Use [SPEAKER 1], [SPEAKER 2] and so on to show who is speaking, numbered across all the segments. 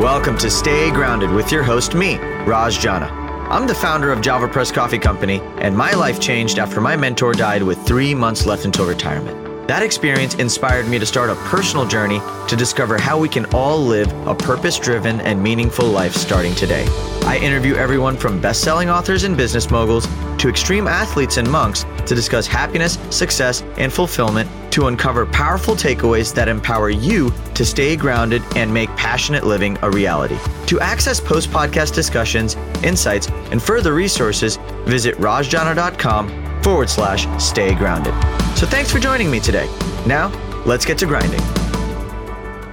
[SPEAKER 1] Welcome to Stay Grounded with your host, me, Raj Jana. I'm the founder of Java Press Coffee Company, and my life changed after my mentor died with 3 months left until retirement. That experience inspired me to start a personal journey to discover how we can all live a purpose-driven and meaningful life starting today. I interview everyone from best-selling authors and business moguls to extreme athletes and monks to discuss happiness, success, and fulfillment, to uncover powerful takeaways that empower you to stay grounded and make passionate living a reality. To access post-podcast discussions, insights, and further resources, visit rajjana.com/stay grounded. So thanks for joining me today. Now, let's get to grinding.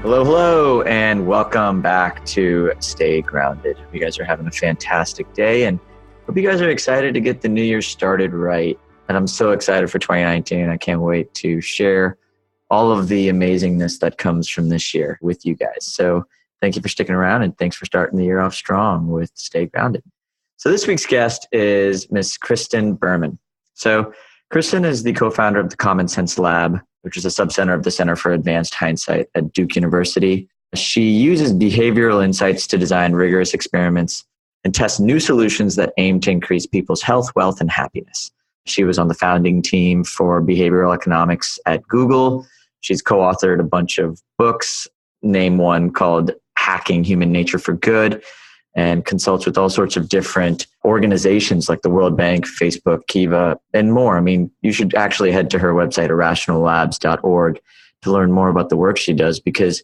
[SPEAKER 1] Hello, and welcome back to Stay Grounded. Hope you guys are having a fantastic day, and hope you guys are excited to get the new year started right. And I'm so excited for 2019. I can't wait to share all of the amazingness that comes from this year with you guys. So thank you for sticking around, and thanks for starting the year off strong with Stay Grounded. So this week's guest is Miss Kristen Berman. So Kristen is the co-founder of the Common Sense Lab, which is a subcenter of the Center for Advanced Hindsight at Duke University. She uses behavioral insights to design rigorous experiments and test new solutions that aim to increase people's health, wealth, and happiness. She was on the founding team for behavioral economics at Google. She's co-authored a bunch of books, name one called Hacking Human Nature for Good, and consults with all sorts of different organizations like the World Bank, Facebook, Kiva, and more. I mean, you should actually head to her website, rationalities.org, to learn more about the work she does, because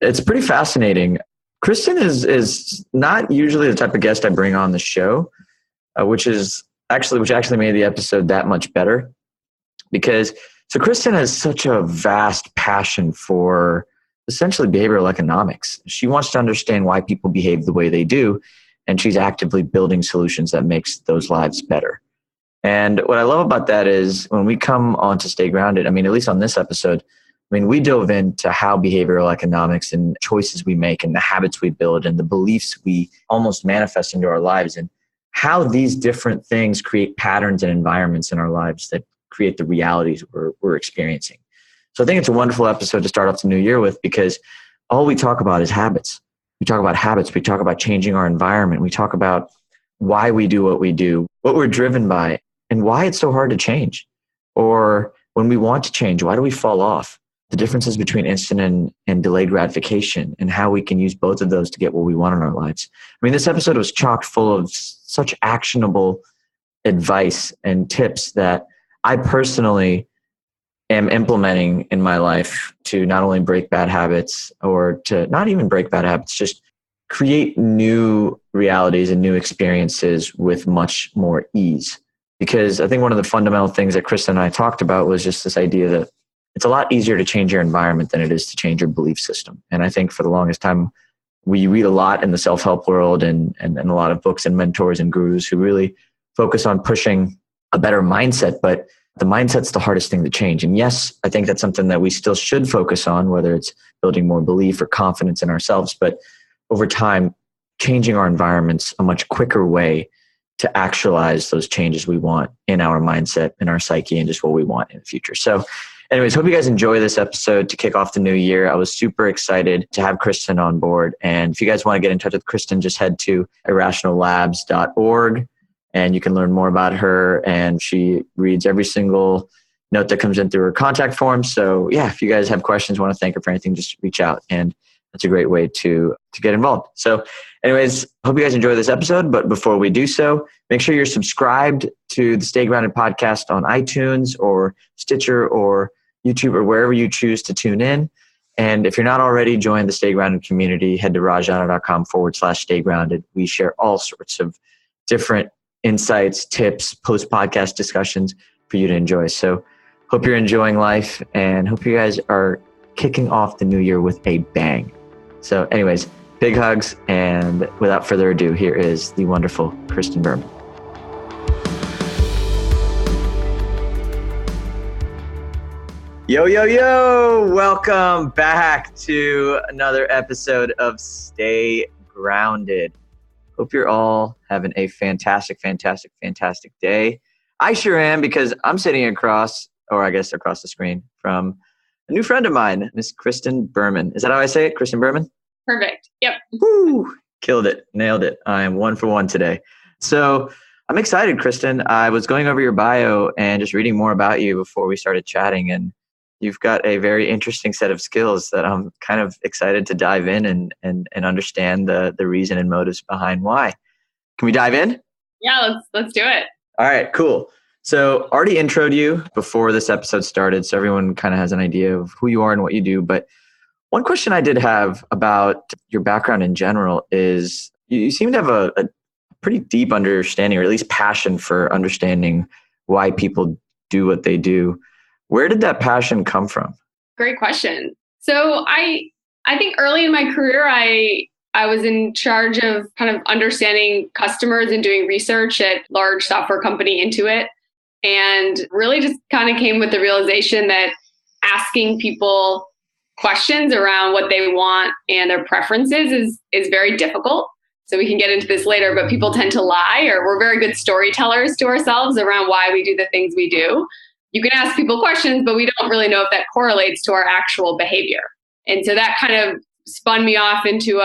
[SPEAKER 1] it's pretty fascinating. Kristen is not usually the type of guest I bring on the show, which actually made the episode that much better, because Kristen has such a vast passion for essentially behavioral economics. She wants to understand why people behave the way they do, and she's actively building solutions that makes those lives better. And what I love about that is when we come on to Stay Grounded, I mean, at least on this episode, we dove into how behavioral economics and choices we make and the habits we build and the beliefs we almost manifest into our lives, and how these different things create patterns and environments in our lives that create the realities we're experiencing. So I think it's a wonderful episode to start off the new year with, because all we talk about is habits. We talk about habits. We talk about changing our environment. We talk about why we do what we do, what we're driven by, and why it's so hard to change. Or when we want to change, why do we fall off? The differences between instant and delayed gratification, and how we can use both of those to get what we want in our lives. I mean, this episode was chock full of such actionable advice and tips that I personally am implementing in my life to not only break bad habits, or to not even break bad habits, just create new realities and new experiences with much more ease. Because I think one of the fundamental things that Kristen and I talked about was just this idea that it's a lot easier to change your environment than it is to change your belief system. And I think for the longest time, we read a lot in the self-help world and a lot of books and mentors and gurus who really focus on pushing a better mindset, but the mindset's the hardest thing to change. And yes, I think that's something that we still should focus on, whether it's building more belief or confidence in ourselves. But over time, changing our environment's a much quicker way to actualize those changes we want in our mindset, in our psyche, and just what we want in the future. So anyways, hope you guys enjoy this episode to kick off the new year. I was super excited to have Kristen on board. And if you guys want to get in touch with Kristen, just head to irrationallabs.org. And you can learn more about her. And she reads every single note that comes in through her contact form. So yeah, if you guys have questions, want to thank her for anything, just reach out. And that's a great way to get involved. So anyways, hope you guys enjoy this episode. But before we do so, make sure you're subscribed to the Stay Grounded podcast on iTunes or Stitcher or YouTube or wherever you choose to tune in. And if you're not already, join the Stay Grounded community. Head to rajjana.com/stay grounded. We share all sorts of different insights, tips, post-podcast discussions for you to enjoy. So hope you're enjoying life, and hope you guys are kicking off the new year with a bang. So anyways, big hugs, and without further ado, here is the wonderful Kristin Berman. Yo, yo, yo! Welcome back to another episode of Stay Grounded. Hope you're all having a fantastic day. I sure am, because I'm sitting across the screen from a new friend of mine, Miss Kristen Berman. Is that how I say it? Kristen Berman?
[SPEAKER 2] Perfect. Yep.
[SPEAKER 1] Woo! Killed it. Nailed it. I am 1 for 1 today. So I'm excited, Kristen. I was going over your bio and just reading more about you before we started chatting, and you've got a very interesting set of skills that I'm kind of excited to dive in and understand the reason and motives behind why. Can we dive in?
[SPEAKER 2] Yeah, let's do it.
[SPEAKER 1] All right, cool. So already introed you before this episode started, so everyone kind of has an idea of who you are and what you do. But one question I did have about your background in general is you seem to have a pretty deep understanding, or at least passion for understanding why people do what they do. Where did that passion come from?
[SPEAKER 2] Great question. So I think early in my career, I was in charge of kind of understanding customers and doing research at large software company Intuit, and really just kind of came with the realization that asking people questions around what they want and their preferences is very difficult. So we can get into this later, but people tend to lie, or we're very good storytellers to ourselves around why we do the things we do. You can ask people questions, but we don't really know if that correlates to our actual behavior. And so that kind of spun me off into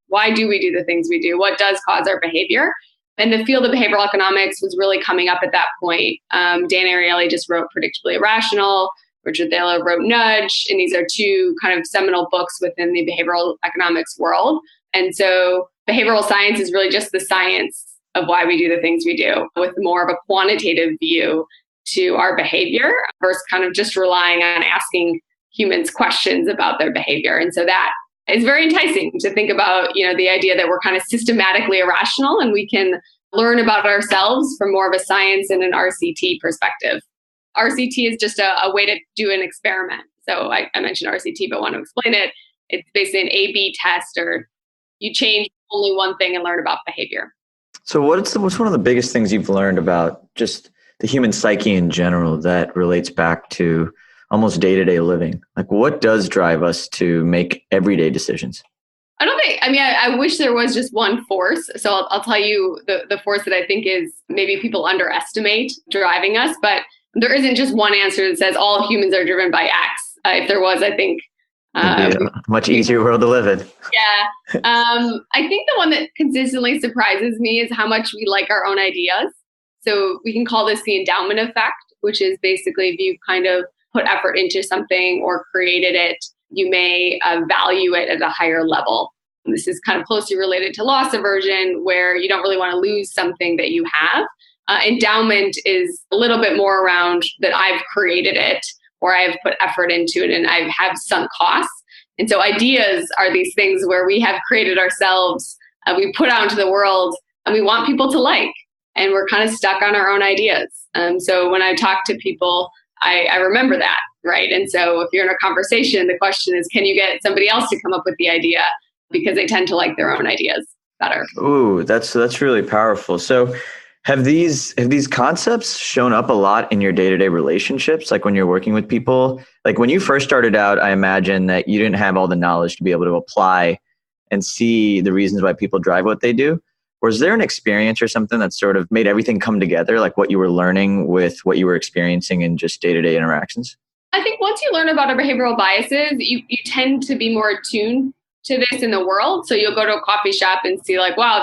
[SPEAKER 2] why do we do the things we do? What does cause our behavior? And the field of behavioral economics was really coming up at that point. Dan Ariely just wrote Predictably Irrational. Richard Thaler wrote Nudge. And these are two kind of seminal books within the behavioral economics world. And so behavioral science is really just the science of why we do the things we do, with more of a quantitative view to our behavior versus kind of just relying on asking humans questions about their behavior. And so that is very enticing to think about, the idea that we're kind of systematically irrational and we can learn about ourselves from more of a science and an RCT perspective. RCT is just a way to do an experiment. So I mentioned RCT, but want to explain it. It's basically an A/B test, or you change only one thing and learn about behavior.
[SPEAKER 1] So what's one of the biggest things you've learned about just the human psyche in general that relates back to almost day-to-day living? Like, what does drive us to make everyday decisions?
[SPEAKER 2] I wish there was just one force. So I'll tell you the force that I think is maybe people underestimate driving us, but there isn't just one answer that says all humans are driven by X. If there was, I think
[SPEAKER 1] it'd be a much easier world to live in.
[SPEAKER 2] Yeah. I think the one that consistently surprises me is how much we like our own ideas. So we can call this the endowment effect, which is basically if you kind of put effort into something or created it, you may value it at a higher level. And this is kind of closely related to loss aversion, where you don't really want to lose something that you have. Endowment is a little bit more around that I've created it, or I've put effort into it and I have sunk costs. And so ideas are these things where we have created ourselves, we put out into the world, and we want people to like, and we're kind of stuck on our own ideas. So when I talk to people, I remember that, right? And so if you're in a conversation, the question is, can you get somebody else to come up with the idea? Because they tend to like their own ideas better.
[SPEAKER 1] Ooh, that's really powerful. So have these concepts shown up a lot in your day-to-day relationships? Like when you're working with people, like when you first started out, I imagine that you didn't have all the knowledge to be able to apply and see the reasons why people drive what they do. Was there an experience or something that sort of made everything come together, like what you were learning with what you were experiencing in just day-to-day interactions?
[SPEAKER 2] I think once you learn about our behavioral biases, you tend to be more attuned to this in the world. So you'll go to a coffee shop and see like, wow,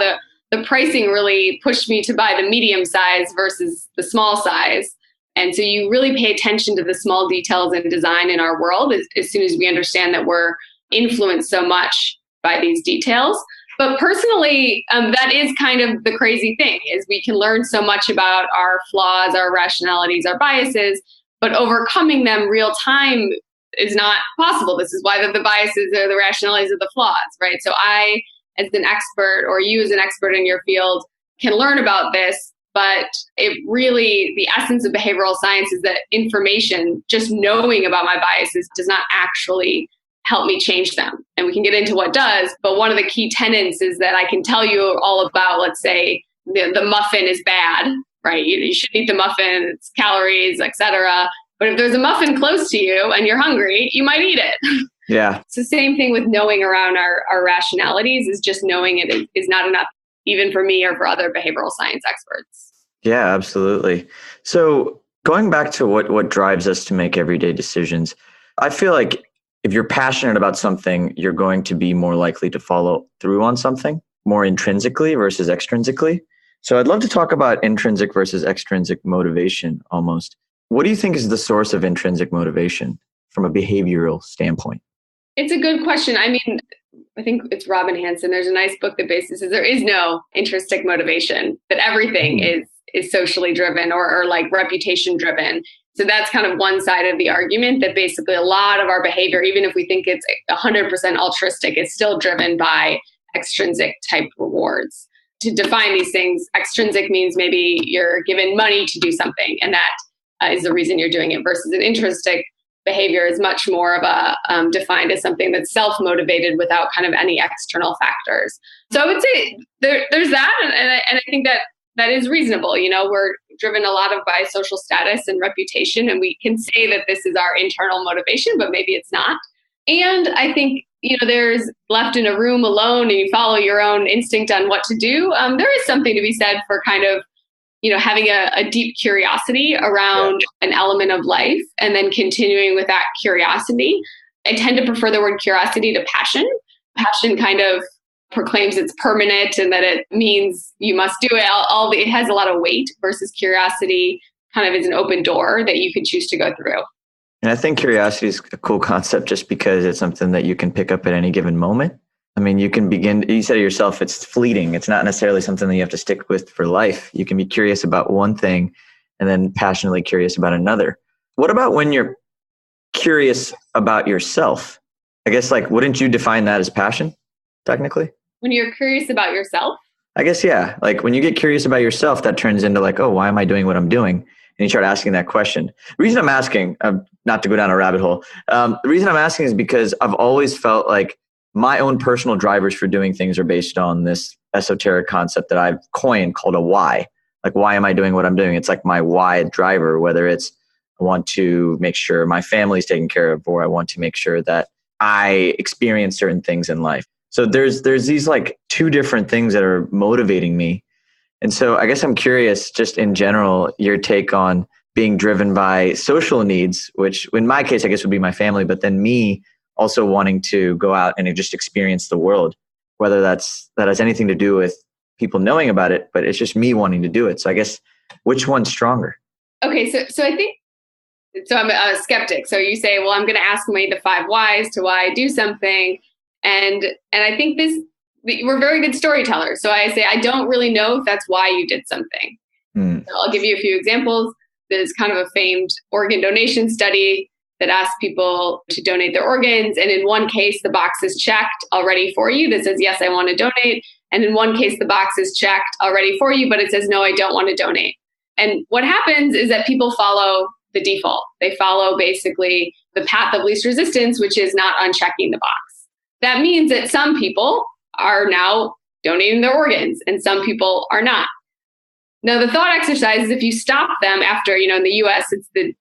[SPEAKER 2] the pricing really pushed me to buy the medium size versus the small size. And so you really pay attention to the small details in design in our world as soon as we understand that we're influenced so much by these details. But personally, that is kind of the crazy thing, is we can learn so much about our flaws, our rationalities, our biases, but overcoming them real time is not possible. This is why the biases are the rationalities of the flaws, right? So I, as an expert, or you as an expert in your field, can learn about this, but it really, the essence of behavioral science is that information, just knowing about my biases, does not actually help me change them. And we can get into what does, but one of the key tenets is that I can tell you all about, let's say, the muffin is bad, right? You shouldn't eat the muffin, it's calories, etc. But if there's a muffin close to you and you're hungry, you might eat it.
[SPEAKER 1] Yeah.
[SPEAKER 2] It's the same thing with knowing around our rationalities, is just knowing it is not enough, even for me or for other behavioral science experts.
[SPEAKER 1] Yeah, absolutely. So going back to what drives us to make everyday decisions, I feel like if you're passionate about something, you're going to be more likely to follow through on something more intrinsically versus extrinsically. So I'd love to talk about intrinsic versus extrinsic motivation almost. What do you think is the source of intrinsic motivation from a behavioral standpoint?
[SPEAKER 2] It's a good question. I mean, I think it's Robin Hanson. There's a nice book that basically says there is no intrinsic motivation, that everything is socially driven or like reputation driven. So that's kind of one side of the argument, that basically a lot of our behavior, even if we think it's 100% altruistic, it's still driven by extrinsic type rewards. To define these things, extrinsic means maybe you're given money to do something, and that is the reason you're doing it, versus an intrinsic behavior is much more of a defined as something that's self-motivated without kind of any external factors. So I would say there's that, and I think that is reasonable. You know, we're driven a lot of by social status and reputation, and we can say that this is our internal motivation, but maybe it's not. And I think, you know, there's left in a room alone and you follow your own instinct on what to do. There is something to be said for kind of, you know, having a deep curiosity around an element of life and then continuing with that curiosity. I tend to prefer the word curiosity to passion. Passion kind of proclaims it's permanent and that it means you must do it. It has a lot of weight, versus curiosity kind of is an open door that you could choose to go through.
[SPEAKER 1] And I think curiosity is a cool concept just because it's something that you can pick up at any given moment. I mean, you said it yourself, it's fleeting. It's not necessarily something that you have to stick with for life. You can be curious about one thing and then passionately curious about another. What about when you're curious about yourself? I guess, like, wouldn't you define that as passion, technically?
[SPEAKER 2] When you're curious about yourself?
[SPEAKER 1] I guess, yeah. Like when you get curious about yourself, that turns into like, oh, why am I doing what I'm doing? And you start asking that question. The reason I'm asking, not to go down a rabbit hole, the reason I'm asking is because I've always felt like my own personal drivers for doing things are based on this esoteric concept that I've coined called a why. Like, why am I doing what I'm doing? It's like my why driver, whether it's I want to make sure my family's taken care of, or I want to make sure that I experience certain things in life. So there's these like two different things that are motivating me. And so I guess I'm curious, just in general, your take on being driven by social needs, which in my case, I guess would be my family, but then me also wanting to go out and just experience the world, whether that has anything to do with people knowing about it, but it's just me wanting to do it. So I guess which one's stronger? Okay,
[SPEAKER 2] so I think, so I'm a skeptic. So you say, well, I'm going to ask me the 5 whys to why I do something. And I think we're very good storytellers. So I say, I don't really know if that's why you did something. So I'll give you a few examples. There's kind of a famed organ donation study that asks people to donate their organs. And in one case, the box is checked already for you that says, yes, I want to donate. And in one case, the box is checked already for you, but it says, no, I don't want to donate. And what happens is that people follow the default. They follow basically the path of least resistance, which is not unchecking the box. That means that some people are now donating their organs and some people are not. Now, the thought exercise is if you stop them after, in the US, it's the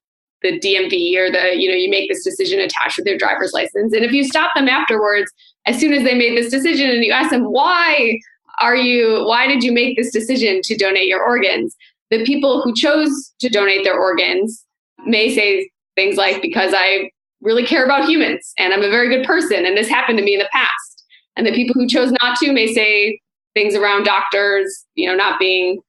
[SPEAKER 2] DMV or you make this decision attached with their driver's license. And if you stop them afterwards, as soon as they made this decision and you ask them, why did you make this decision to donate your organs? The people who chose to donate their organs may say things like, because I really care about humans and I'm a very good person and this happened to me in the past. And the people who chose not to may say things around doctors, not being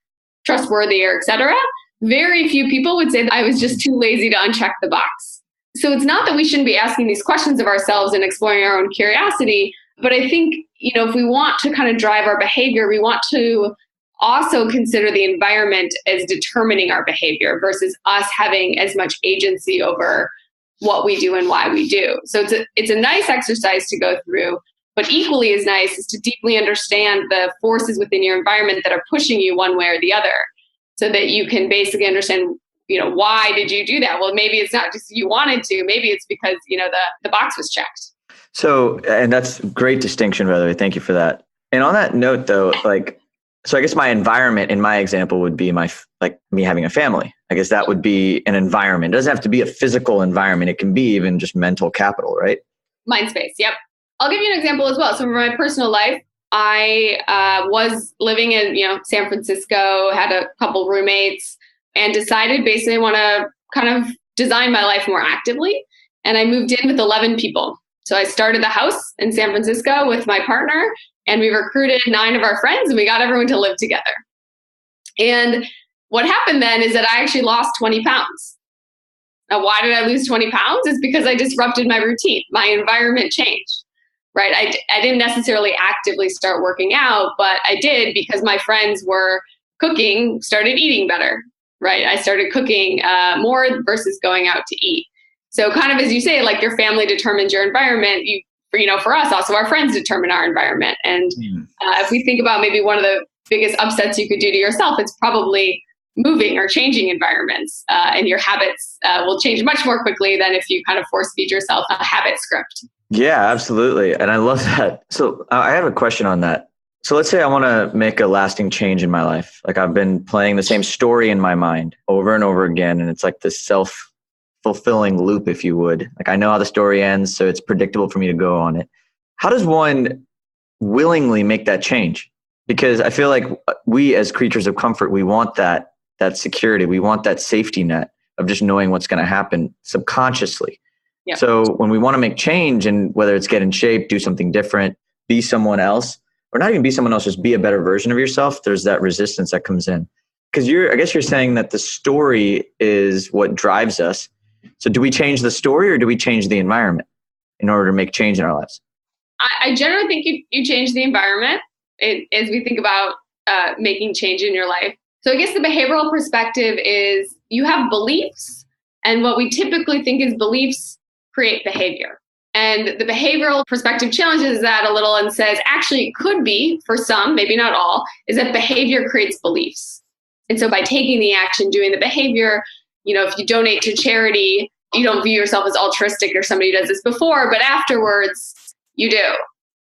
[SPEAKER 2] trustworthy or et cetera. Very few people would say that I was just too lazy to uncheck the box. So it's not that we shouldn't be asking these questions of ourselves and exploring our own curiosity, but I think, if we want to kind of drive our behavior, we want to also consider the environment as determining our behavior versus us having as much agency over what we do and why we do. So it's a nice exercise to go through, but equally as nice is to deeply understand the forces within your environment that are pushing you one way or the other, so that you can basically understand, why did you do that? Well, maybe it's not just you wanted to, maybe it's because, the box was checked.
[SPEAKER 1] So, and that's a great distinction, by the way. Thank you for that. And on that note though, so I guess my environment in my example would be me having a family. I guess that would be an environment. It doesn't have to be a physical environment. It can be even just mental capital, right?
[SPEAKER 2] Mind space. Yep. I'll give you an example as well. So for my personal life, I was living in, San Francisco, had a couple roommates, and decided basically I want to kind of design my life more actively. And I moved in with 11 people. So I started the house in San Francisco with my partner, and we recruited 9 of our friends, and we got everyone to live together. And what happened then is that I actually lost 20 pounds. Now, why did I lose 20 pounds? It's because I disrupted my routine. My environment changed, right? I didn't necessarily actively start working out, but I did because my friends were cooking, started eating better, right? I started cooking more versus going out to eat. So kind of as you say, like your family determines your environment, for us, also our friends determine our environment. And if we think about maybe one of the biggest upsets you could do to yourself, it's probably moving or changing environments, and your habits will change much more quickly than if you kind of force feed yourself a habit script.
[SPEAKER 1] Yeah, absolutely. And I love that. So I have a question on that. So let's say I want to make a lasting change in my life. Like I've been playing the same story in my mind over and over again. And it's like this self-fulfilling loop, if you would. Like I know how the story ends, so it's predictable for me to go on it. How does one willingly make that change? Because I feel like we as creatures of comfort, we want that security. We want that safety net of just knowing what's going to happen subconsciously. Yep. So when we want to make change, and whether it's get in shape, do something different, be someone else, or not even be someone else, just be a better version of yourself, there's that resistance that comes in. Because I guess you're saying that the story is what drives us. So do we change the story or do we change the environment in order to make change in our lives?
[SPEAKER 2] I generally think you change the environment as we think about making change in your life. So I guess the behavioral perspective is you have beliefs, and what we typically think is beliefs create behavior. And the behavioral perspective challenges that a little and says, actually, it could be, for some, maybe not all, is that behavior creates beliefs. And so by taking the action, doing the behavior, if you donate to charity, you don't view yourself as altruistic or somebody who does this before, but afterwards you do.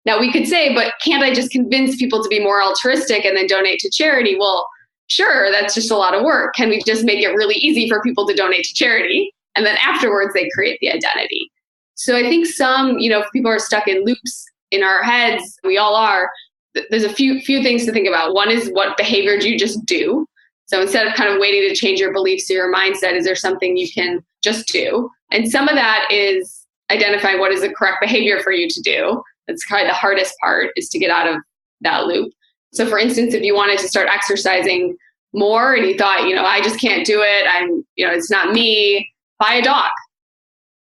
[SPEAKER 2] Now we could say, but can't I just convince people to be more altruistic and then donate to charity? Well, sure, that's just a lot of work. Can we just make it really easy for people to donate to charity? And then afterwards they create the identity. So I think some, people are stuck in loops in our heads. We all are. There's a few things to think about. One is, what behavior do you just do? So instead of kind of waiting to change your beliefs or your mindset, is there something you can just do? And some of that is identifying what is the correct behavior for you to do. That's kind of the hardest part, is to get out of that loop. So for instance, if you wanted to start exercising more and you thought, I just can't do it, it's not me, buy a dog.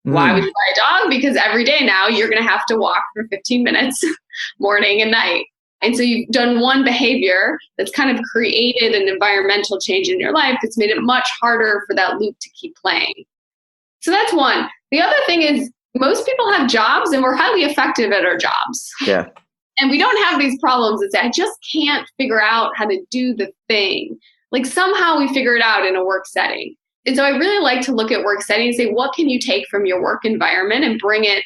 [SPEAKER 2] Why would you buy a dog? Because every day now you're going to have to walk for 15 minutes morning and night. And so you've done one behavior that's kind of created an environmental change in your life that's made it much harder for that loop to keep playing. So that's one. The other thing is, most people have jobs and we're highly effective at our jobs.
[SPEAKER 1] Yeah.
[SPEAKER 2] And we don't have these problems that say, I just can't figure out how to do the thing. Like somehow we figure it out in a work setting. And so I really like to look at work settings and say, what can you take from your work environment and bring it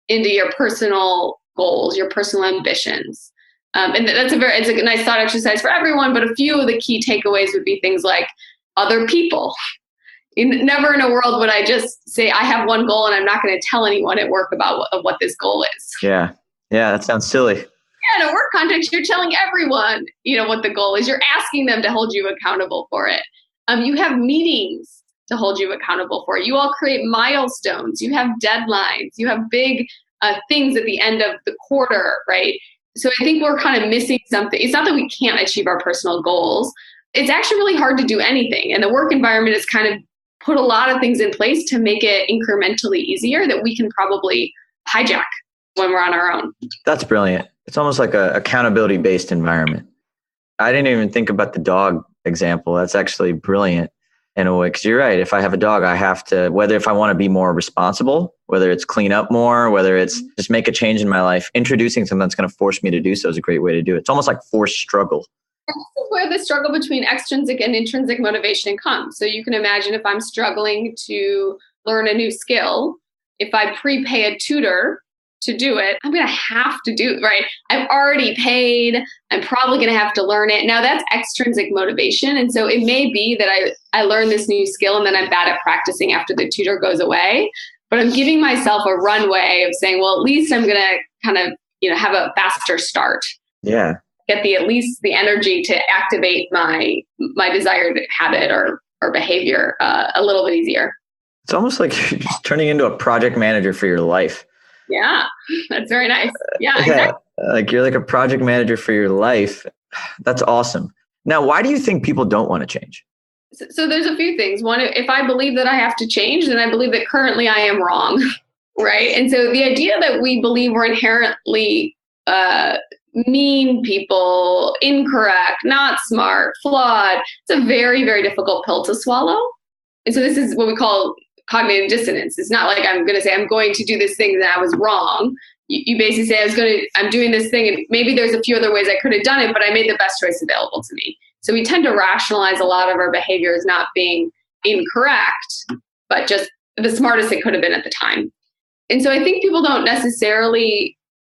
[SPEAKER 2] into your personal goals, your personal ambitions? And it's a nice thought exercise for everyone, but a few of the key takeaways would be things like other people. Never in a world would I just say, I have one goal and I'm not going to tell anyone at work about what this goal is.
[SPEAKER 1] Yeah. Yeah, that sounds silly.
[SPEAKER 2] Yeah, in a work context, you're telling everyone, what the goal is. You're asking them to hold you accountable for it. You have meetings to hold you accountable for. You all create milestones. You have deadlines. You have big things at the end of the quarter, right? So I think we're kind of missing something. It's not that we can't achieve our personal goals. It's actually really hard to do anything. And the work environment has kind of put a lot of things in place to make it incrementally easier that we can probably hijack when we're on our own.
[SPEAKER 1] That's brilliant. It's almost like an accountability-based environment. I didn't even think about the dog example. That's actually brilliant in a way, because you're right. If I have a dog, I have to, whether if I want to be more responsible, whether it's clean up more, whether it's just make a change in my life, introducing something that's going to force me to do so is a great way to do it. It's almost like forced struggle.
[SPEAKER 2] This is where the struggle between extrinsic and intrinsic motivation comes. So you can imagine if I'm struggling to learn a new skill, if I prepay a tutor to do it, I'm going to have to do it, right? I've already paid. I'm probably going to have to learn it. Now that's extrinsic motivation. And so it may be that I learn this new skill and then I'm bad at practicing after the tutor goes away, but I'm giving myself a runway of saying, well, at least I'm going to kind of, have a faster start.
[SPEAKER 1] Yeah.
[SPEAKER 2] Get at least the energy to activate my desired habit or behavior a little bit easier.
[SPEAKER 1] It's almost like you're just turning into a project manager for your life.
[SPEAKER 2] Yeah, that's very nice. Yeah,
[SPEAKER 1] Yeah,
[SPEAKER 2] exactly.
[SPEAKER 1] like you're like a project manager for your life. That's awesome. Now, why do you think people don't want to change?
[SPEAKER 2] So there's a few things. One, if I believe that I have to change, then I believe that currently I am wrong, right? And so the idea that we believe we're inherently mean people, incorrect, not smart, flawed, it's a very, very difficult pill to swallow. And so this is what we call cognitive dissonance. It's not like I'm going to say I'm going to do this thing that I was wrong. You basically say I'm doing this thing, and maybe there's a few other ways I could have done it, but I made the best choice available to me. So we tend to rationalize a lot of our behavior as not being incorrect, but just the smartest it could have been at the time. And so I think people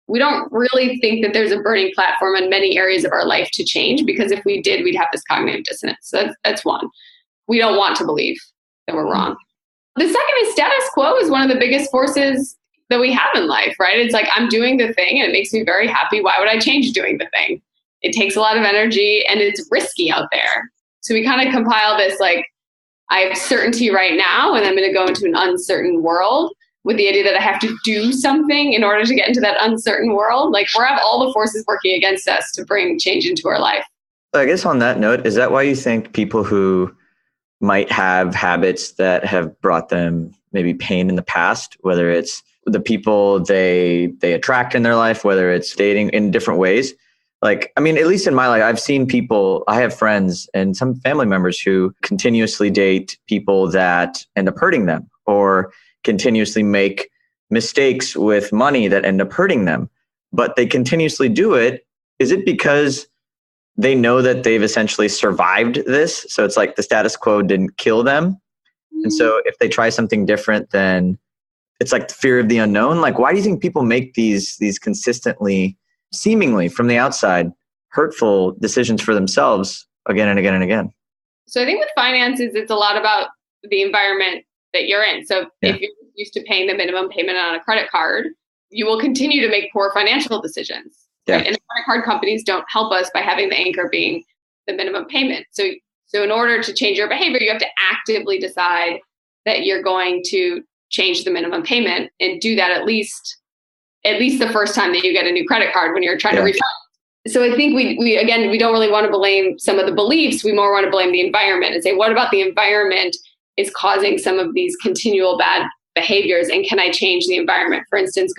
[SPEAKER 2] we don't really think that there's a burning platform in many areas of our life to change, because if we did, we'd have this cognitive dissonance. So that's one. We don't want to believe that we're wrong. The second is status quo is one of the biggest forces that we have in life, right? It's like, I'm doing the thing and it makes me very happy. Why would I change doing the thing? It takes a lot of energy and it's risky out there. So we kind of compile this, like, I have certainty right now and I'm going to go into an uncertain world, with the idea that I have to do something in order to get into that uncertain world. Like, we have all the forces working against us to bring change into our life.
[SPEAKER 1] I guess on that note, is that why you think people who might have habits that have brought them maybe pain in the past, whether it's the people they attract in their life, whether it's dating in different ways? Like, I mean, at least in my life, I've seen people, I have friends and some family members who continuously date people that end up hurting them, or continuously make mistakes with money that end up hurting them. But they continuously do it. Is it because they know that they've essentially survived this? So it's like the status quo didn't kill them. And so if they try something different, then it's like the fear of the unknown. Like, why do you think people make these consistently, seemingly from the outside, hurtful decisions for themselves again and again and again?
[SPEAKER 2] So I think with finances, it's a lot about the environment that you're in. So if you're used to paying the minimum payment on a credit card, you will continue to make poor financial decisions.
[SPEAKER 1] Yeah.
[SPEAKER 2] Right? And the credit card companies don't help us by having the anchor being the minimum payment. So in order to change your behavior, you have to actively decide that you're going to change the minimum payment, and do that at least the first time that you get a new credit card when you're trying to refund. So I think we don't really want to blame some of the beliefs. We more want to blame the environment and say, what about the environment is causing some of these continual bad behaviors, and can I change the environment? For instance,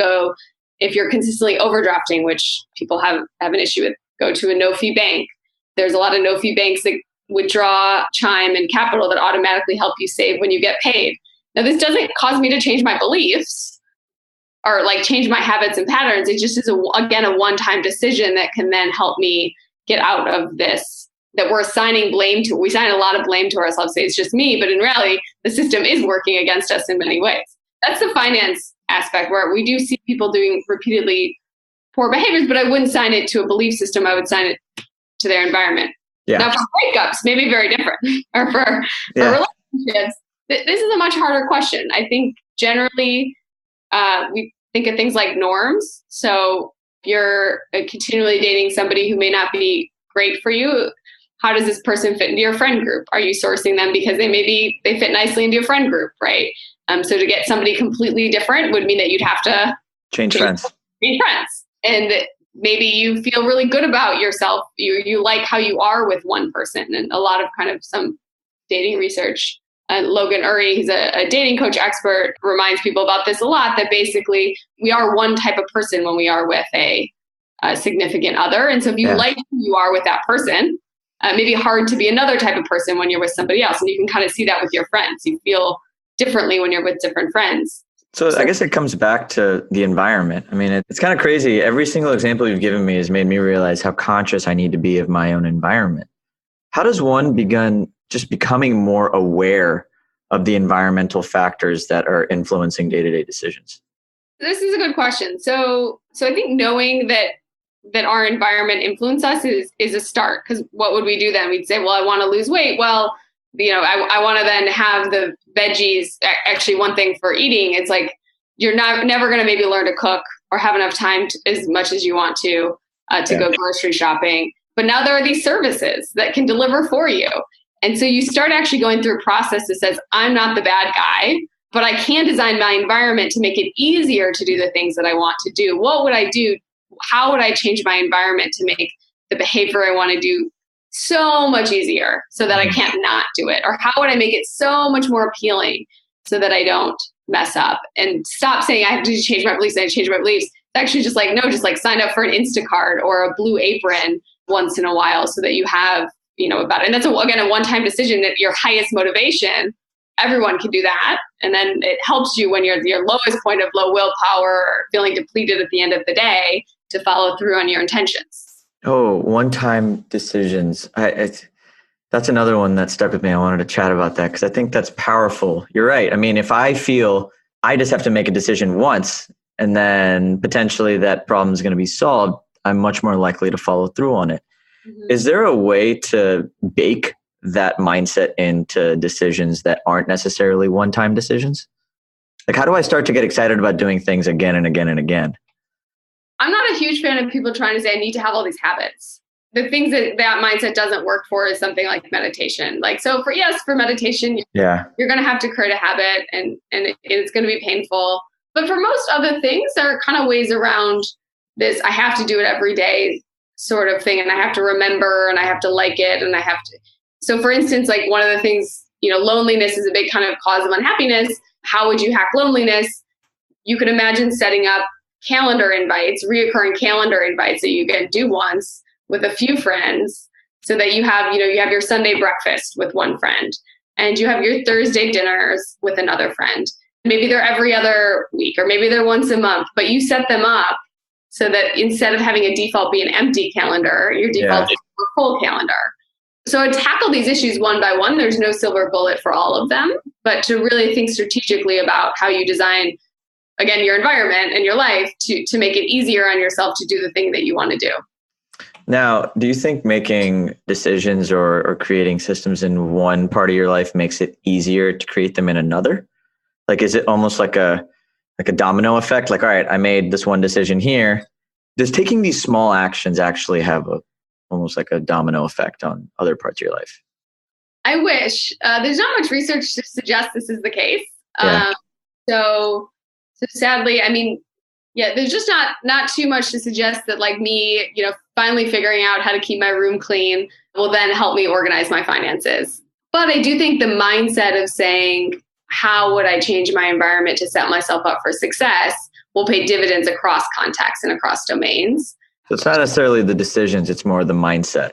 [SPEAKER 2] if you're consistently overdrafting, which people have an issue with, go to a no-fee bank. There's a lot of no-fee banks that withdraw Chime and Capital that automatically help you save when you get paid. Now, this doesn't cause me to change my beliefs or like change my habits and patterns. It just is, a one-time decision that can then help me get out of this, that we're assigning blame to. We assign a lot of blame to ourselves, say it's just me, but in reality, the system is working against us in many ways. That's the finance aspect, where we do see people doing repeatedly poor behaviors, but I wouldn't sign it to a belief system. I would sign it to their environment. Yeah. Now, for breakups, maybe very different. Or for relationships, this is a much harder question. I think generally we think of things like norms. So if you're continually dating somebody who may not be great for you, how does this person fit into your friend group? Are you sourcing them because they fit nicely into your friend group, right? So to get somebody completely different would mean that you'd have to
[SPEAKER 1] change friends.
[SPEAKER 2] And maybe you feel really good about yourself. You like how you are with one person. And a lot of kind of some dating research, Logan Uri, he's a dating coach expert, reminds people about this a lot, that basically we are one type of person when we are with a significant other. And so if you like who you are with that person, maybe hard to be another type of person when you're with somebody else. And you can kind of see that with your friends. You feel differently when you're with different friends. So
[SPEAKER 1] I guess it comes back to the environment. I mean, it's kind of crazy. Every single example you've given me has made me realize how conscious I need to be of my own environment. How does one begin just becoming more aware of the environmental factors that are influencing day-to-day decisions?
[SPEAKER 2] This is a good question. So I think knowing that our environment influences us is a start. Because what would we do then? We'd say, well, I want to lose weight. Well, I want to then have the veggies. Actually, one thing for eating, it's like you're never going to maybe learn to cook or have enough time as much as you want to go grocery shopping. But now there are these services that can deliver for you. And so you start actually going through a process that says, I'm not the bad guy. but I can design my environment to make it easier to do the things that I want to do. What would I do? How would I change my environment to make the behavior I want to do so much easier so that I can't not do it? Or how would I make it so much more appealing so that I don't mess up? And stop saying I have to change my beliefs, I have to change my beliefs. It's actually just like, no, just like sign up for an Instacart or a Blue Apron once in a while so that you have, about it. And that's, again, a one-time decision at your highest motivation. Everyone can do that. And then it helps you when you're at your lowest point of low willpower or feeling depleted at the end of the day to follow through on your intentions.
[SPEAKER 1] Oh, one-time decisions. That's another one that stuck with me. I wanted to chat about that because I think that's powerful. You're right. I mean, if I feel I just have to make a decision once and then potentially that problem is going to be solved, I'm much more likely to follow through on it. Mm-hmm. Is there a way to bake that mindset into decisions that aren't necessarily one-time decisions? Like, how do I start to get excited about doing things again and again and again?
[SPEAKER 2] I'm not a huge fan of people trying to say, I need to have all these habits. The things that mindset doesn't work for is something like meditation. Like, so for meditation, you're going to have to create a habit and it's going to be painful. But for most other things, there are kind of ways around this, I have to do it every day sort of thing. And I have to remember and I have to like it. And I have to. So for instance, like one of the things, loneliness is a big kind of cause of unhappiness. How would you hack loneliness? You could imagine setting up calendar invites, reoccurring calendar invites that you can do once with a few friends so that you have your Sunday breakfast with one friend and you have your Thursday dinners with another friend. Maybe they're every other week or maybe they're once a month, but you set them up so that instead of having a default be an empty calendar, your default is a full calendar. So I tackle these issues one by one. There's no silver bullet for all of them, but to really think strategically about how you design, again, your environment and your life to make it easier on yourself to do the thing that you want to do.
[SPEAKER 1] Now, do you think making decisions or creating systems in one part of your life makes it easier to create them in another? Like, is it almost like a domino effect? Like, all right, I made this one decision here. Does taking these small actions actually have almost like a domino effect on other parts of your life?
[SPEAKER 2] I wish. There's not much research to suggest this is the case.
[SPEAKER 1] Yeah.
[SPEAKER 2] So sadly, I mean, there's just not too much to suggest that like me, finally figuring out how to keep my room clean will then help me organize my finances. But I do think the mindset of saying, how would I change my environment to set myself up for success will pay dividends across contexts and across domains.
[SPEAKER 1] So it's not necessarily the decisions, it's more the mindset.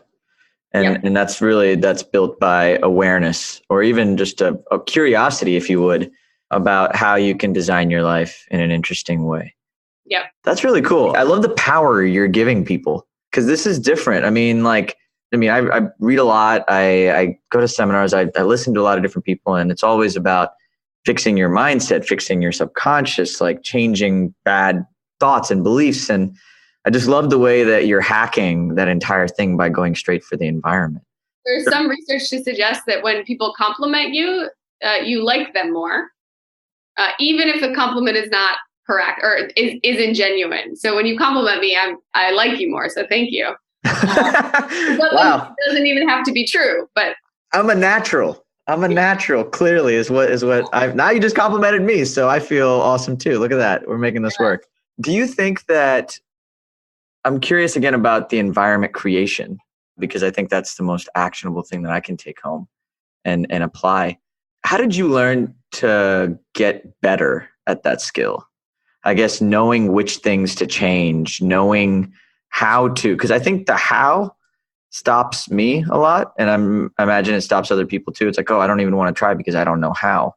[SPEAKER 1] And that's built by awareness or even just a curiosity, if you would, about how you can design your life in an interesting way.
[SPEAKER 2] Yep.
[SPEAKER 1] That's really cool. I love the power you're giving people because this is different. I read a lot. I go to seminars. I listen to a lot of different people, and it's always about fixing your mindset, fixing your subconscious, like changing bad thoughts and beliefs. And I just love the way that you're hacking that entire thing by going straight for the environment.
[SPEAKER 2] There's some research to suggest that when people compliment you, you like them more, even if the compliment is not correct or isn't genuine. So when you compliment me, I like you more. So thank you.
[SPEAKER 1] Wow.
[SPEAKER 2] It doesn't even have to be true, but
[SPEAKER 1] I'm a natural. Clearly is what now you just complimented me. So I feel awesome too. Look at that. We're making this work. Do you think that, I'm curious again about the environment creation, because I think that's the most actionable thing that I can take home and apply. How did you learn to get better at that skill? I guess knowing which things to change, knowing how to, because I think the how stops me a lot. And I imagine it stops other people too. It's like, oh, I don't even want to try because I don't know how.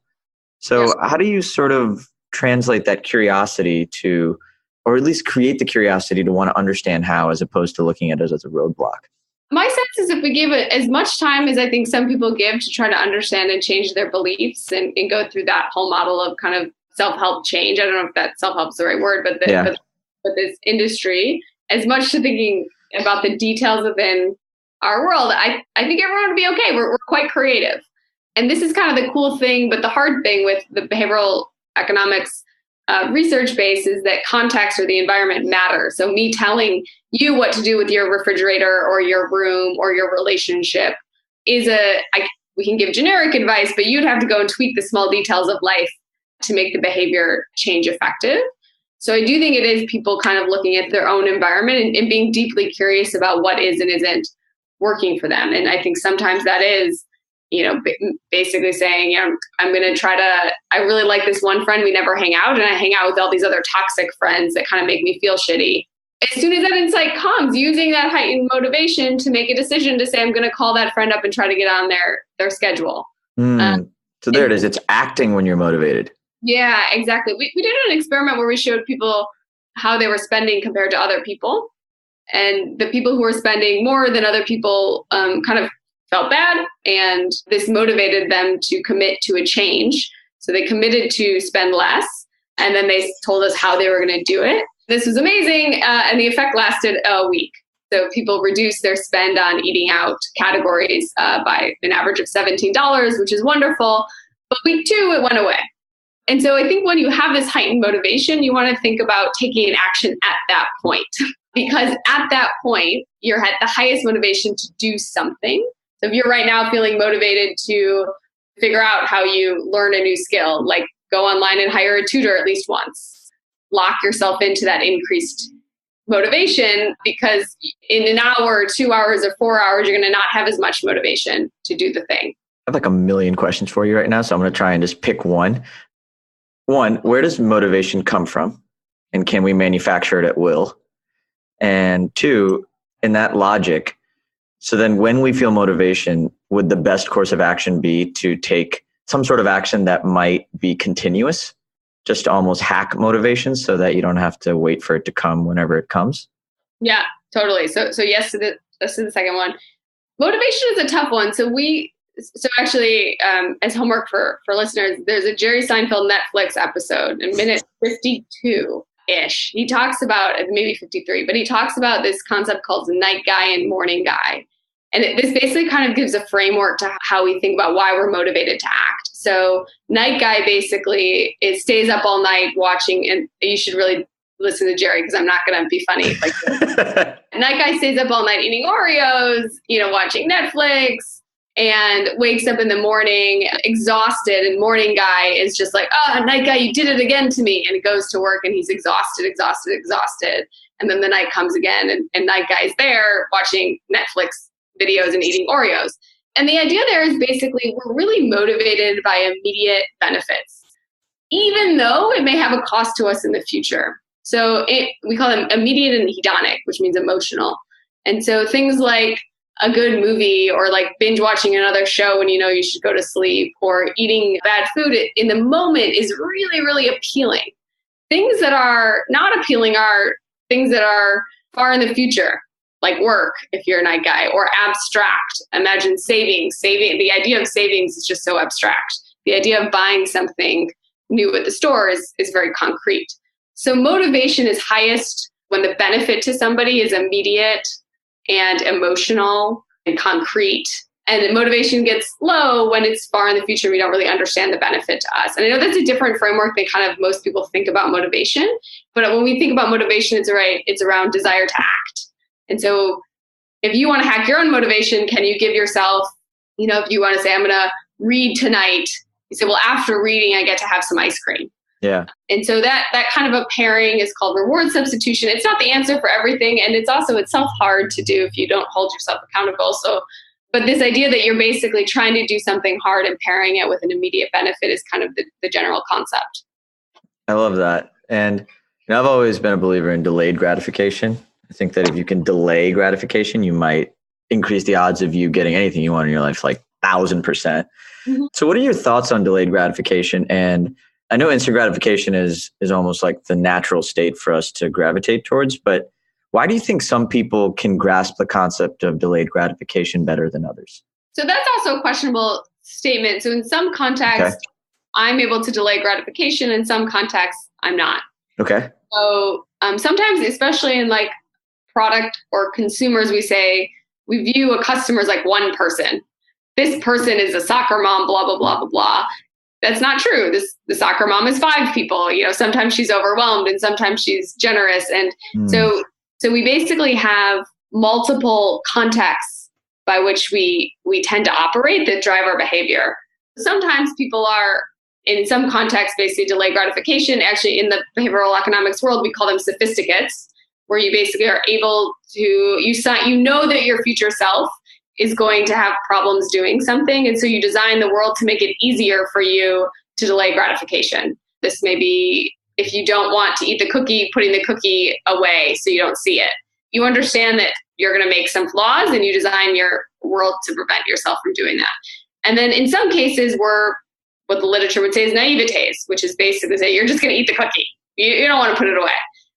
[SPEAKER 1] So How do you sort of translate that curiosity to, or at least create the curiosity to want to understand how, as opposed to looking at it as a roadblock?
[SPEAKER 2] My sense is if we give it as much time as I think some people give to try to understand and change their beliefs and go through that whole model of kind of self-help change. I don't know if that self-help is the right word, but this industry, as much to thinking about the details within our world, I think everyone would be okay. We're quite creative. And this is kind of the cool thing, but the hard thing with the behavioral economics research base is that context or the environment matters. So me telling you what to do with your refrigerator or your room or your relationship is we can give generic advice, but you'd have to go and tweak the small details of life to make the behavior change effective. So I do think it is people kind of looking at their own environment and being deeply curious about what is and isn't working for them. And I think sometimes that is, basically saying, I'm going to I really like this one friend, we never hang out, and I hang out with all these other toxic friends that kind of make me feel shitty. As soon as that insight comes, using that heightened motivation to make a decision to say, I'm going to call that friend up and try to get on their schedule.
[SPEAKER 1] So there it is. It's acting when you're motivated. Yeah,
[SPEAKER 2] exactly. We did an experiment where we showed people how they were spending compared to other people. And the people who were spending more than other people kind of felt bad. And this motivated them to commit to a change. So they committed to spend less. And then they told us how they were going to do it. This was amazing. And the effect lasted a week. So people reduced their spend on eating out categories by an average of $17, which is wonderful. But week 2, it went away. And so I think when you have this heightened motivation, you want to think about taking an action at that point. Because at that point, you're at the highest motivation to do something. So if you're right now feeling motivated to figure out how you learn a new skill, like go online and hire a tutor at least once, lock yourself into that increased motivation, because in an hour, 2 hours, or 4 hours, you're going to not have as much motivation to do the thing.
[SPEAKER 1] I have like a million questions for you right now, so I'm going to try and just pick one. One, where does motivation come from? And can we manufacture it at will? And 2, in that logic, so then when we feel motivation, would the best course of action be to take some sort of action that might be continuous, just to almost hack motivation so that you don't have to wait for it to come whenever it comes?
[SPEAKER 2] Yeah, totally. So yes to the second one. Motivation is a tough one. So actually, as homework for listeners, there's a Jerry Seinfeld Netflix episode in minute 52-ish. He talks about, maybe 53, but he talks about this concept called the night guy and morning guy. And this basically kind of gives a framework to how we think about why we're motivated to act. So night guy basically stays up all night watching, and you should really listen to Jerry because I'm not going to be funny like this. Night guy stays up all night eating Oreos, watching Netflix, and wakes up in the morning exhausted, and morning guy is just like, night guy, you did it again to me. And he goes to work and he's exhausted. And then the night comes again, and night guy's there watching Netflix videos and eating Oreos. And the idea there is basically we're really motivated by immediate benefits, even though it may have a cost to us in the future. So we call them immediate and hedonic, which means emotional. And so things like a good movie, or like binge watching another show when you should go to sleep, or eating bad food in the moment is really, really appealing. Things that are not appealing are things that are far in the future, like work, if you're a night guy, or abstract. Imagine savings. The idea of savings is just so abstract. The idea of buying something new at the store is very concrete. So motivation is highest when the benefit to somebody is immediate and emotional and concrete. And motivation gets low when it's far in the future. We don't really understand the benefit to us. And I know that's a different framework than kind of most people think about motivation. But when we think about motivation, it's around desire to act. And so if you want to hack your own motivation, can you give yourself, if you want to say, I'm going to read tonight, you say, well, after reading, I get to have some ice cream.
[SPEAKER 1] Yeah.
[SPEAKER 2] And so that kind of a pairing is called reward substitution. It's not the answer for everything. And it's also itself hard to do if you don't hold yourself accountable. But this idea that you're basically trying to do something hard and pairing it with an immediate benefit is kind of the general concept.
[SPEAKER 1] I love that. And I've always been a believer in delayed gratification. I think that if you can delay gratification, you might increase the odds of you getting anything you want in your life, like 1,000%. Mm-hmm. So what are your thoughts on delayed gratification? And I know instant gratification is almost like the natural state for us to gravitate towards, but why do you think some people can grasp the concept of delayed gratification better than others? So
[SPEAKER 2] that's also a questionable statement. So in some contexts, I'm able to delay gratification. In some contexts, I'm not.
[SPEAKER 1] Okay.
[SPEAKER 2] So sometimes, especially in like product or consumers, we view a customer as like one person. This person is a soccer mom, blah, blah, blah, blah, blah. That's not true. The soccer mom is 5 people. Sometimes she's overwhelmed and sometimes she's generous. And so we basically have multiple contexts by which we tend to operate that drive our behavior. Sometimes people are in some contexts, basically delayed gratification. Actually, in the behavioral economics world, we call them sophisticates, where you basically are able to, you know that your future self is going to have problems doing something. And so you design the world to make it easier for you to delay gratification. This may be, if you don't want to eat the cookie, putting the cookie away so you don't see it. You understand that you're going to make some flaws and you design your world to prevent yourself from doing that. And then in some cases, what the literature would say is naivetes, which is basically say you're just going to eat the cookie. You don't want to put it away.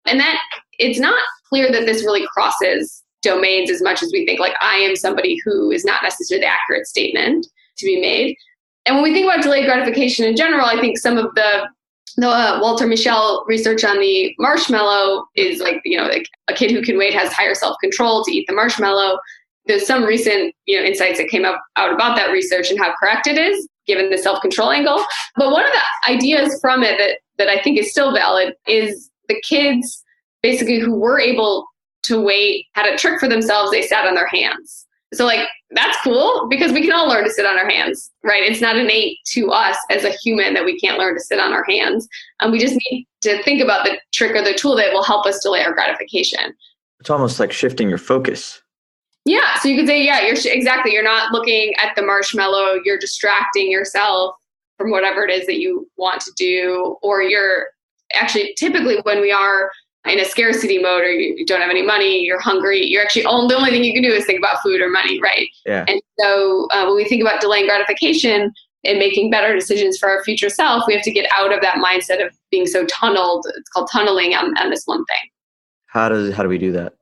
[SPEAKER 2] And that it's not clear that this really crosses domains as much as we think. Like, I am somebody who is not necessarily the accurate statement to be made. And when we think about delayed gratification in general, I think some of the Walter Mischel research on the marshmallow is like, like a kid who can wait has higher self-control to eat the marshmallow. There's some recent, insights that came out about that research and how correct it is, given the self-control angle. But one of the ideas from it that I think is still valid is the kids basically who were able to wait had a trick for themselves. They sat on their hands. So like, that's cool because we can all learn to sit on our hands, right? It's not innate to us as a human that we can't learn to sit on our hands. We just need to think about the trick or the tool that will help us delay our gratification.
[SPEAKER 1] It's almost like shifting your focus.
[SPEAKER 2] Yeah. So you could say, yeah, exactly. You're not looking at the marshmallow. You're distracting yourself from whatever it is that you want to do. Or you're actually, typically when we are in a scarcity mode or you don't have any money, you're hungry, you're actually the only thing you can do is think about food or money, right?
[SPEAKER 1] Yeah.
[SPEAKER 2] And so when we think about delaying gratification and making better decisions for our future self, we have to get out of that mindset of being so tunneled. It's called tunneling on this one thing. How
[SPEAKER 1] do we do that?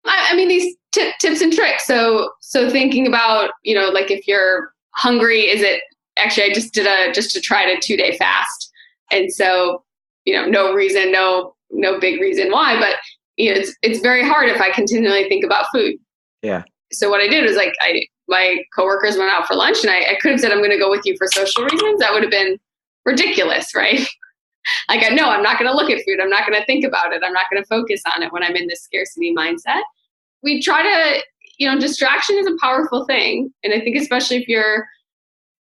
[SPEAKER 2] I mean, these tips and tricks. So thinking about, like if you're hungry, is it actually, I just tried a 2-day fast. And so, no reason, no big reason why, but it's very hard if I continually think about food.
[SPEAKER 1] Yeah.
[SPEAKER 2] So what I did was my coworkers went out for lunch and I could have said, I'm going to go with you for social reasons. That would have been ridiculous, right? Like, I know I'm not going to look at food. I'm not going to think about it. I'm not going to focus on it when I'm in this scarcity mindset. We try to, distraction is a powerful thing. And I think especially if you're,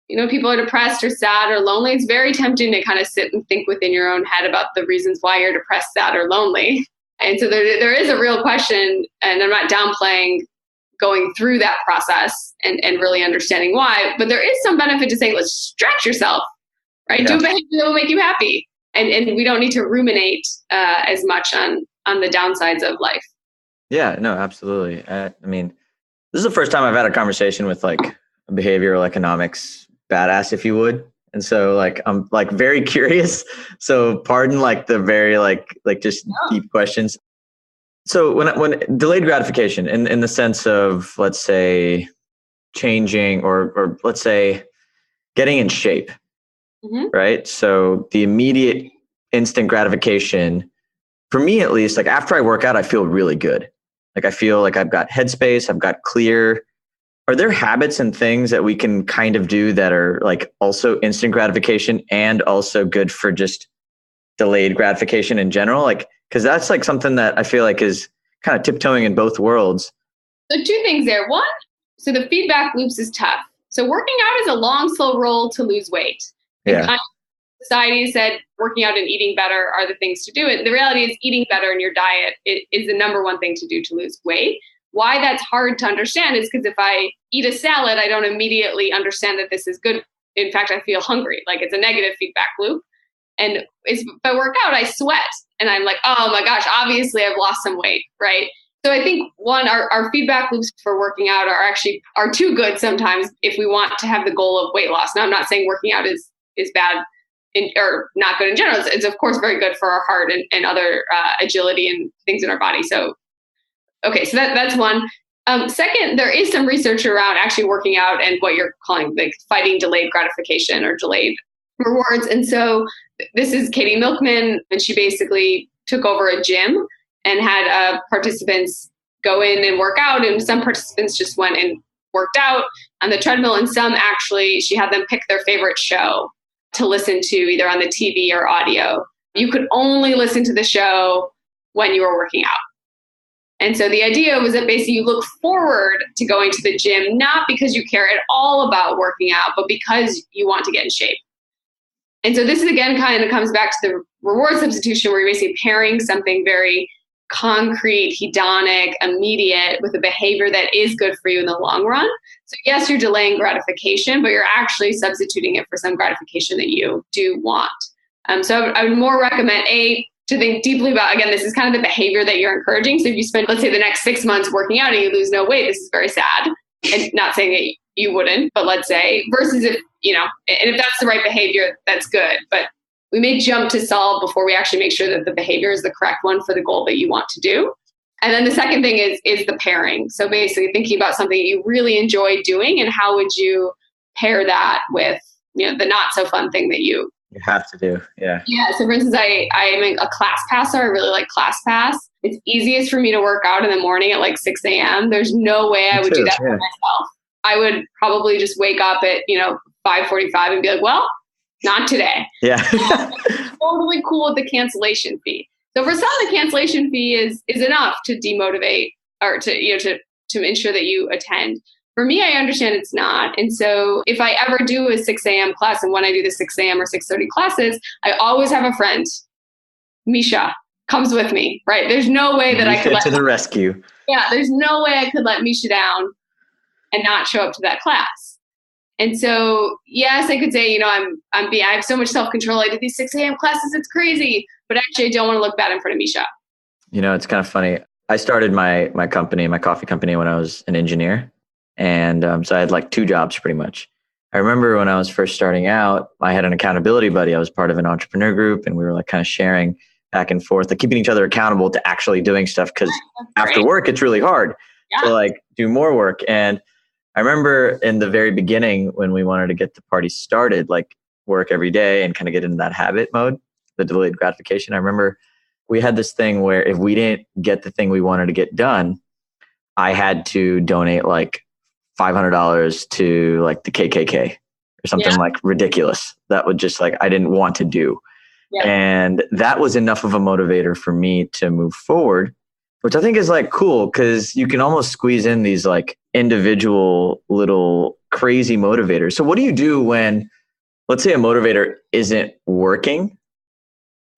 [SPEAKER 2] people are depressed or sad or lonely, it's very tempting to kind of sit and think within your own head about the reasons why you're depressed, sad, or lonely. And so there is a real question, and I'm not downplaying going through that process and really understanding why, but there is some benefit to saying, let's stretch yourself, right? Yeah. Do a behavior that will make you happy. And we don't need to ruminate as much on the downsides of life.
[SPEAKER 1] Yeah, no, absolutely. I mean, this is the first time I've had a conversation with like a behavioral economics badass, if you would. And so like, I'm like very curious. So pardon like the very like just deep questions. So when delayed gratification in the sense of, let's say, changing or let's say getting in shape, right? So the immediate instant gratification, for me at least, like after I work out, I feel really good. Like I feel like I've got headspace, I've got clear. Are there habits and things that we can kind of do that are like also instant gratification and also good for just delayed gratification in general? Like, because that's like something that I feel like is kind of tiptoeing in both worlds.
[SPEAKER 2] So 2 things there. One, so the feedback loops is tough. So working out is a long, slow roll to lose weight.
[SPEAKER 1] Yeah.
[SPEAKER 2] Society said working out and eating better are the things to do it. The reality is eating better in your diet is the number one thing to do to lose weight. Why that's hard to understand is because if I eat a salad, I don't immediately understand that this is good. In fact, I feel hungry. Like it's a negative feedback loop. And if I work out, I sweat. And I'm like, oh my gosh, obviously I've lost some weight, right? So I think one, our feedback loops for working out are too good sometimes if we want to have the goal of weight loss. Now, I'm not saying working out is bad or not good in general. It's of course very good for our heart and other agility and things in our body. So, okay, so that's one. Second, there is some research around actually working out and what you're calling like fighting delayed gratification or delayed rewards. And so this is Katie Milkman, and she basically took over a gym and had participants go in and work out. And some participants just went and worked out on the treadmill. And some actually, she had them pick their favorite show to listen to either on the TV or audio. You could only listen to the show when you were working out. And so the idea was that basically you look forward to going to the gym, not because you care at all about working out, but because you want to get in shape. And so this is again kind of comes back to the reward substitution where you're basically pairing something very concrete, hedonic, immediate with a behavior that is good for you in the long run. So yes, you're delaying gratification, but you're actually substituting it for some gratification that you do want. So I would more recommend to think deeply about, again, this is kind of the behavior that you're encouraging. So if you spend, let's say, the next 6 months working out and you lose no weight, this is very sad. And not saying that you wouldn't, but let's say, versus if, and if that's the right behavior, that's good. But we may jump to solve before we actually make sure that the behavior is the correct one for the goal that you want to do. And then the second thing is the pairing. So basically thinking about something you really enjoy doing and how would you pair that with, the not so fun thing that you
[SPEAKER 1] have to do. Yeah.
[SPEAKER 2] Yeah. So for instance, I'm a class passer. I really like ClassPass. It's easiest for me to work out in the morning at like 6 a.m. There's no way I would do that for myself. I would probably just wake up at, 5:45 and be like, well, not today.
[SPEAKER 1] Yeah.
[SPEAKER 2] Totally cool with the cancellation fee. So for some, the cancellation fee is enough to demotivate or to ensure that you attend. For me, I understand it's not. And so if I ever do a 6 a.m. class, and when I do the 6 a.m. or 6:30 classes, I always have a friend, Misha, comes with me, right? There's no way that I could
[SPEAKER 1] to the rescue.
[SPEAKER 2] Yeah, there's no way I could let Misha down and not show up to that class. And so, yes, I could say, I have so much self-control. I did these 6 a.m. classes. It's crazy. But actually, I don't want to look bad in front of Misha.
[SPEAKER 1] It's kind of funny. I started my company, my coffee company, when I was an engineer. And so I had like 2 jobs pretty much. I remember when I was first starting out, I had an accountability buddy. I was part of an entrepreneur group and we were like kind of sharing back and forth, like keeping each other accountable to actually doing stuff. Because after work, it's really hard to like do more work. And I remember in the very beginning when we wanted to get the party started, like work every day and kind of get into that habit mode, the delayed gratification. I remember we had this thing where if we didn't get the thing we wanted to get done, I had to donate like $500 to like the KKK or something like ridiculous. That would just like, I didn't want to do. Yeah. And that was enough of a motivator for me to move forward, which I think is like cool because you can almost squeeze in these like individual little crazy motivators. So what do you do when, let's say a motivator isn't working?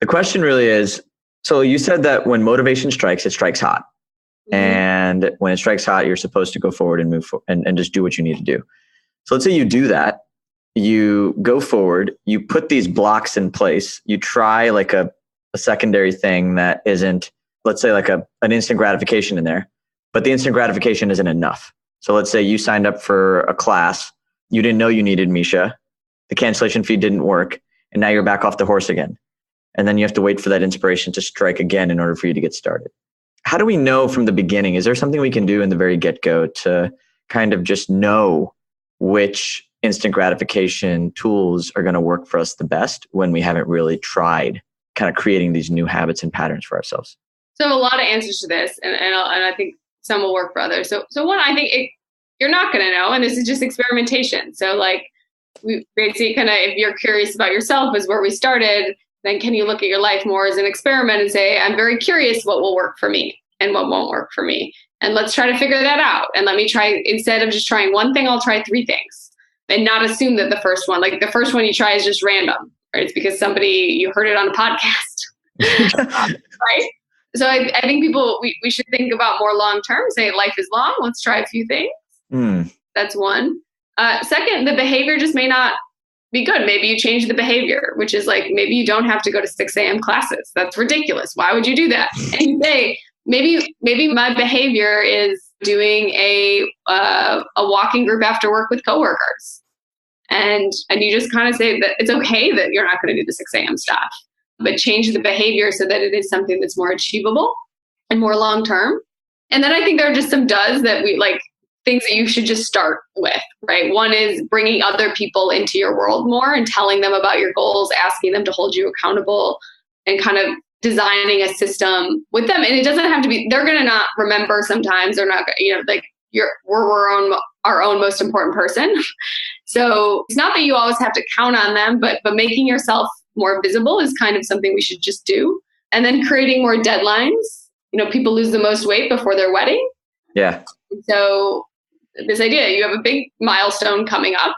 [SPEAKER 1] The question really is, so you said that when motivation strikes, it strikes hot. And when it strikes hot, you're supposed to go forward and move and just do what you need to do. So let's say you do that. You go forward, you put these blocks in place, you try like a secondary thing that isn't, let's say like an instant gratification in there, but the instant gratification isn't enough. So let's say you signed up for a class, you didn't know you needed Misha, the cancellation fee didn't work, and now you're back off the horse again. And then you have to wait for that inspiration to strike again in order for you to get started. How do we know from the beginning? Is there something we can do in the very get-go to kind of just know which instant gratification tools are going to work for us the best when we haven't really tried kind of creating these new habits and patterns for ourselves?
[SPEAKER 2] So a lot of answers to this, and I think some will work for others. So one, I think you're not going to know, and this is just experimentation. So like we basically kind of, if you're curious about yourself, is where we started. Then can you look at your life more as an experiment and say, I'm very curious what will work for me and what won't work for me. And let's try to figure that out. And let me try, instead of just trying one thing, I'll try 3 things and not assume that the first one you try is just random, right? It's because you heard it on a podcast, right? So I think we should think about more long-term, say life is long. Let's try a few things. That's one. Second, the behavior just may not be good. Maybe you change the behavior, which is like, maybe you don't have to go to 6 a.m. classes. That's ridiculous. Why would you do that? And you say, maybe my behavior is doing a walking group after work with coworkers. And you just kind of say that it's okay that you're not going to do the 6 a.m. stuff, but change the behavior so that it is something that's more achievable and more long-term. And then I think there are just some does that we like, things that you should just start with, right? One is bringing other people into your world more and telling them about your goals, asking them to hold you accountable, and kind of designing a system with them. And it doesn't have to be, they're going to not remember sometimes. They're not, like we're our own most important person. So it's not that you always have to count on them, but making yourself more visible is kind of something we should just do. And then creating more deadlines. People lose the most weight before their wedding.
[SPEAKER 1] Yeah.
[SPEAKER 2] So this idea, you have a big milestone coming up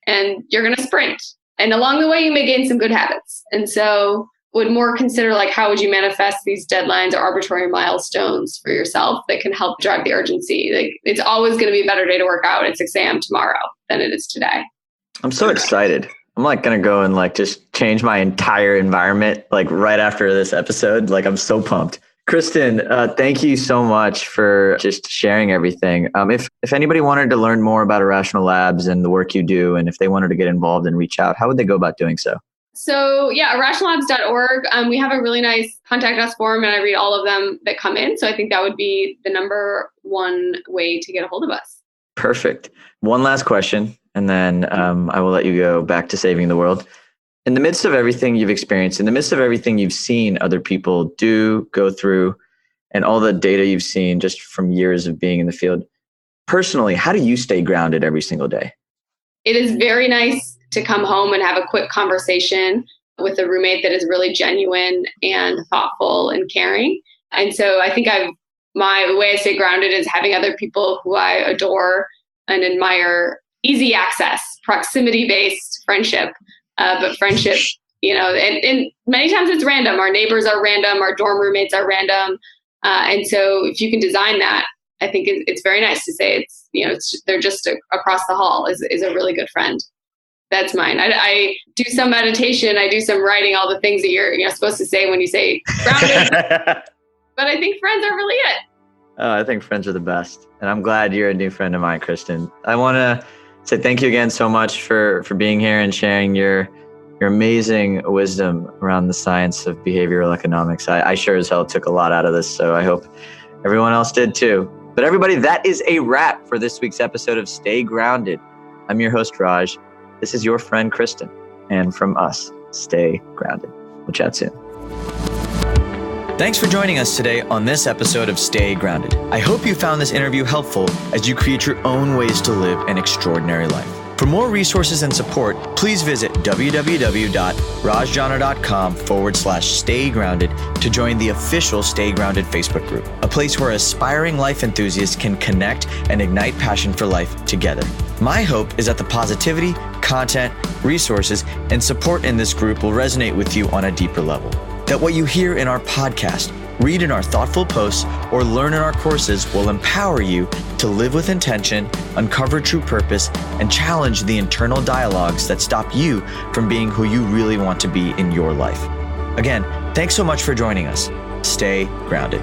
[SPEAKER 2] and you're going to sprint. And along the way, you may gain some good habits. And so would more consider like, how would you manifest these deadlines or arbitrary milestones for yourself that can help drive the urgency? Like, it's always going to be a better day to work out at 6 a.m. tomorrow than it is today.
[SPEAKER 1] I'm so excited. I'm like going to go and like just change my entire environment like right after this episode. Like, I'm so pumped. Kristin, thank you so much for just sharing everything. If anybody wanted to learn more about Irrational Labs and the work you do, and if they wanted to get involved and reach out, how would they go about doing so?
[SPEAKER 2] So yeah, rationallabs.org. We have a really nice contact us form, and I read all of them that come in. So I think that would be the number one way to get a hold of us.
[SPEAKER 1] Perfect. One last question, and then I will let you go back to saving the world. In the midst of everything you've experienced, in the midst of everything you've seen other people do, go through, and all the data you've seen just from years of being in the field, personally, how do you stay grounded every single day?
[SPEAKER 2] It is very nice to come home and have a quick conversation with a roommate that is really genuine and thoughtful and caring. And so I think my way I stay grounded is having other people who I adore and admire, easy access, proximity-based friendship. But friendship, and many times it's random. Our neighbors are random. Our dorm roommates are random. And so if you can design that, I think it's very nice to say they're just across the hall is a really good friend. That's mine. I do some meditation. I do some writing, all the things that you're supposed to say when you say grounded. But I think friends are really it.
[SPEAKER 1] Oh, I think friends are the best. And I'm glad you're a new friend of mine, Kristin. I want to say thank you again so much for being here and sharing your amazing wisdom around the science of behavioral economics. I sure as hell took a lot out of this, so I hope everyone else did too. But everybody, that is a wrap for this week's episode of Stay Grounded. I'm your host, Raj. This is your friend, Kristin. And from us, stay grounded. We'll chat soon. Thanks for joining us today on this episode of Stay Grounded. I hope you found this interview helpful as you create your own ways to live an extraordinary life. For more resources and support, please visit www.rajjana.com/Stay Grounded to join the official Stay Grounded Facebook group, a place where aspiring life enthusiasts can connect and ignite passion for life together. My hope is that the positivity, content, resources, and support in this group will resonate with you on a deeper level. That what you hear in our podcast, read in our thoughtful posts, or learn in our courses will empower you to live with intention, uncover true purpose, and challenge the internal dialogues that stop you from being who you really want to be in your life. Again, thanks so much for joining us. Stay grounded.